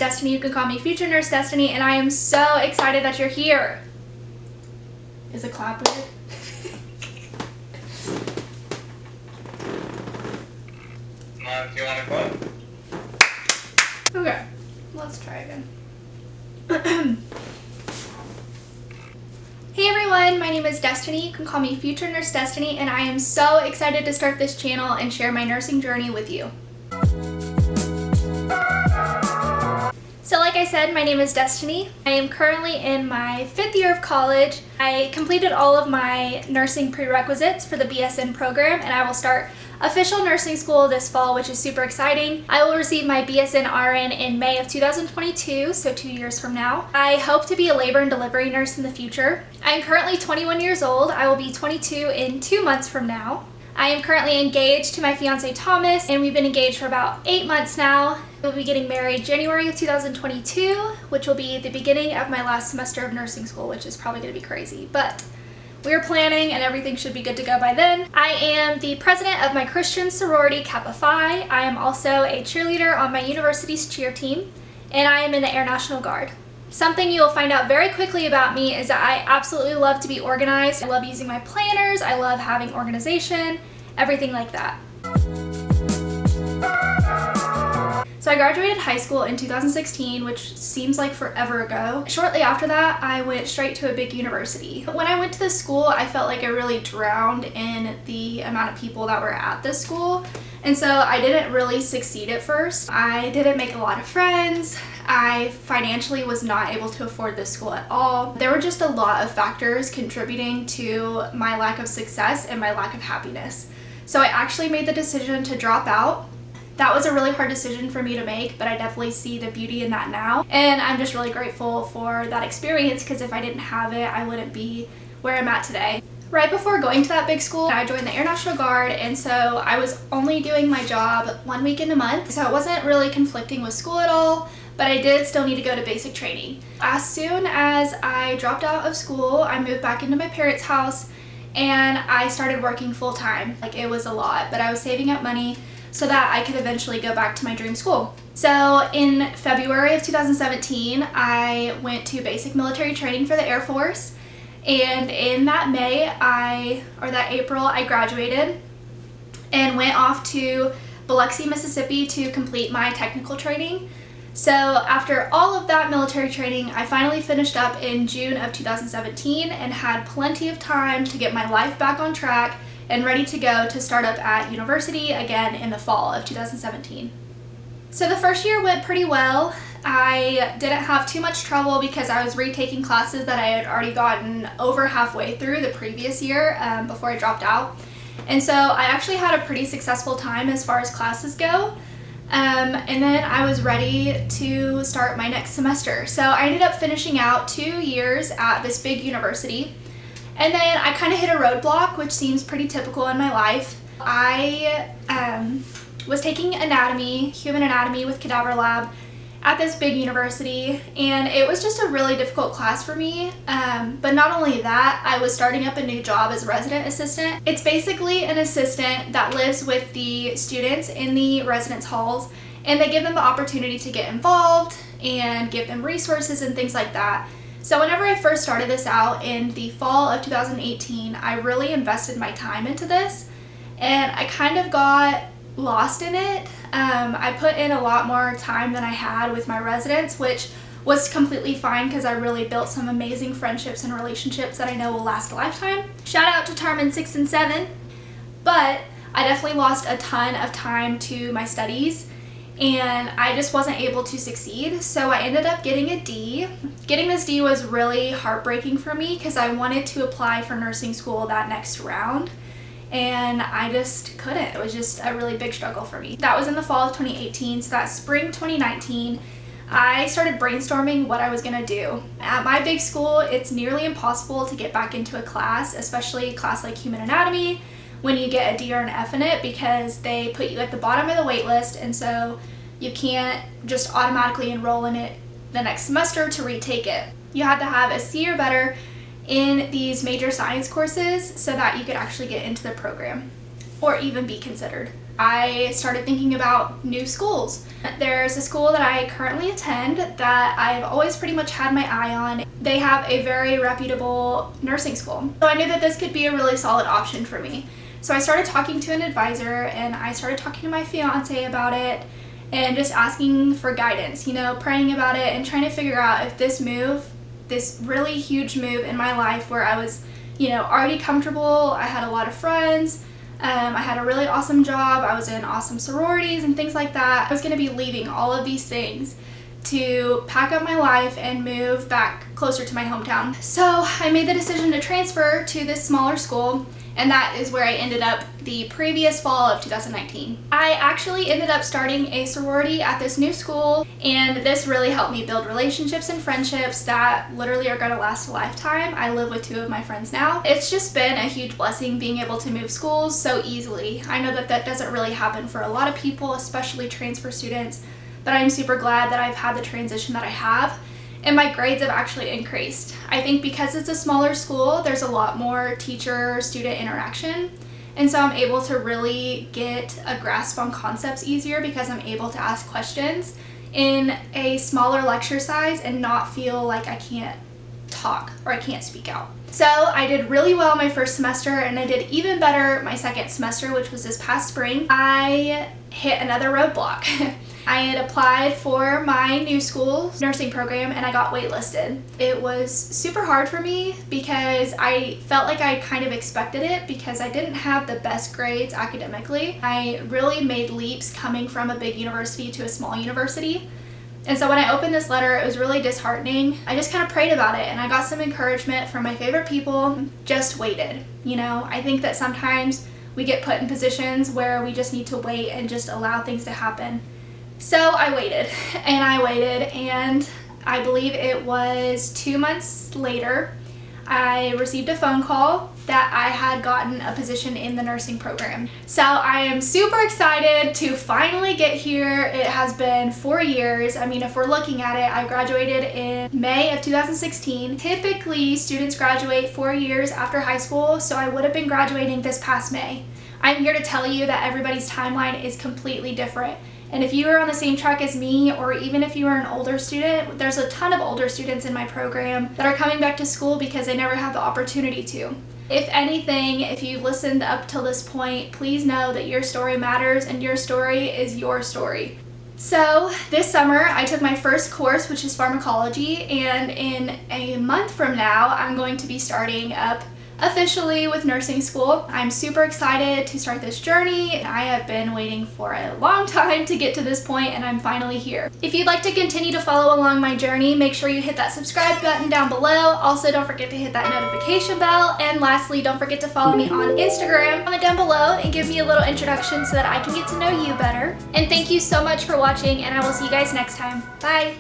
Destiny. You can call me Future Nurse Destiny, and I am so excited that you're here. Is a clap weird? Do you want to clap? Okay, let's try again. Hey everyone, my name is Destiny. You can call me Future Nurse Destiny, and I am so excited to start this channel and share my nursing journey with you. So like I said, my name is Destiny. I am currently in my 5th year of college. I completed all of my nursing prerequisites for the BSN program, and I will start official nursing school this fall, which is super exciting. I will receive my BSN RN in May of 2022, so 2 years from now. I hope to be a labor and delivery nurse in the future. I'm currently 21 years old. I will be 22 in 2 months from now. I am currently engaged to my fiance Thomas, and we've been engaged for about 8 months now. We'll be getting married January of 2022, which will be the beginning of my last semester of nursing school, which is probably going to be crazy, but we're planning and everything should be good to go by then. I am the president of my Christian sorority, Kappa Phi. I am also a cheerleader on my university's cheer team, and I am in the Air National Guard. Something you will find out very quickly about me is that I absolutely love to be organized. I love using my planners. I love having organization, everything like that. So I graduated high school in 2016, which seems like forever ago. Shortly after that, I went straight to a big university. When I went to this school, I felt like I really drowned in the amount of people that were at this school. And so I didn't really succeed at first. I didn't make a lot of friends. I financially was not able to afford this school at all. There were just a lot of factors contributing to my lack of success and my lack of happiness. So I actually made the decision to drop out. That was a really hard decision for me to make, but I definitely see the beauty in that now. And I'm just really grateful for that experience, because if I didn't have it, I wouldn't be where I'm at today. Right before going to that big school, I joined the Air National Guard, and so I was only doing my job 1 weekend a month, so it wasn't really conflicting with school at all, but I did still need to go to basic training. As soon as I dropped out of school, I moved back into my parents' house, and I started working full-time. Like, it was a lot, but I was saving up money so that I could eventually go back to my dream school. So in February of 2017, I went to basic military training for the Air Force, and in that April, I graduated and went off to Biloxi, Mississippi to complete my technical training. So after all of that military training, I finally finished up in June of 2017 and had plenty of time to get my life back on track and ready to go to start up at university again in the fall of 2017. So the first year went pretty well. I didn't have too much trouble because I was retaking classes that I had already gotten over halfway through the previous year before I dropped out. And so I actually had a pretty successful time as far as classes go. And then I was ready to start my next semester. So I ended up finishing out 2 years at this big university. And then I kind of hit a roadblock, which seems pretty typical in my life. I was taking anatomy, human anatomy with cadaver lab at this big university, and it was just a really difficult class for me. But not only that, I was starting up a new job as a resident assistant. It's basically an assistant that lives with the students in the residence halls, and they give them the opportunity to get involved and give them resources and things like that. So whenever I first started this out in the fall of 2018, I really invested my time into this, and I kind of got lost in it. I put in a lot more time than I had with my residents, which was completely fine because I really built some amazing friendships and relationships that I know will last a lifetime. Shout out to Tarman 6 and 7, but I definitely lost a ton of time to my studies, and I just wasn't able to succeed. So I ended up getting a D. Getting this D was really heartbreaking for me because I wanted to apply for nursing school that next round, and I just couldn't. It was just a really big struggle for me. That was in the fall of 2018, so that spring 2019, I started brainstorming what I was gonna do. At my big school, it's nearly impossible to get back into a class, especially a class like human anatomy, when you get a D or an F in it, because they put you at the bottom of the wait list, and so you can't just automatically enroll in it the next semester to retake it. You had to have a C or better in these major science courses so that you could actually get into the program or even be considered. I started thinking about new schools. There's a school that I currently attend that I've always pretty much had my eye on. They have a very reputable nursing school. So I knew that this could be a really solid option for me. So I started talking to an advisor and I started talking to my fiance about it and just asking for guidance, praying about it and trying to figure out if this move, this really huge move in my life where I was, already comfortable, I had a lot of friends, I had a really awesome job, I was in awesome sororities and things like that. I was going to be leaving all of these things to pack up my life and move back closer to my hometown. So I made the decision to transfer to this smaller school, and that is where I ended up the previous fall of 2019. I actually ended up starting a sorority at this new school, and this really helped me build relationships and friendships that literally are gonna last a lifetime. I live with 2 of my friends now. It's just been a huge blessing being able to move schools so easily. I know that that doesn't really happen for a lot of people, especially transfer students, but I'm super glad that I've had the transition that I have. And my grades have actually increased. I think because it's a smaller school, there's a lot more teacher-student interaction. And so I'm able to really get a grasp on concepts easier because I'm able to ask questions in a smaller lecture size and not feel like I can't talk or I can't speak out. So I did really well my first semester and I did even better my second semester, which was this past spring. I hit another roadblock. I had applied for my new school nursing program and I got waitlisted. It was super hard for me because I felt like I kind of expected it because I didn't have the best grades academically. I really made leaps coming from a big university to a small university. And so when I opened this letter, it was really disheartening. I just kind of prayed about it and I got some encouragement from my favorite people. Just waited. I think that sometimes we get put in positions where we just need to wait and just allow things to happen. So I waited and I believe it was 2 months later, I received a phone call that I had gotten a position in the nursing program. So I am super excited to finally get here. It has been 4 years. I mean, if we're looking at it, I graduated in May of 2016. Typically, students graduate 4 years after high school, so I would have been graduating this past May. I'm here to tell you that everybody's timeline is completely different. And if you are on the same track as me, or even if you are an older student, there's a ton of older students in my program that are coming back to school because they never had the opportunity to. If anything, if you've listened up till this point, please know that your story matters and your story is your story. So this summer I took my first course, which is pharmacology, and in a month from now I'm going to be starting up officially with nursing school. I'm super excited to start this journey. I have been waiting for a long time to get to this point and I'm finally here. If you'd like to continue to follow along my journey, make sure you hit that subscribe button down below. Also, don't forget to hit that notification bell. And lastly, don't forget to follow me on Instagram. Comment down below and give me a little introduction so that I can get to know you better. And thank you so much for watching and I will see you guys next time. Bye!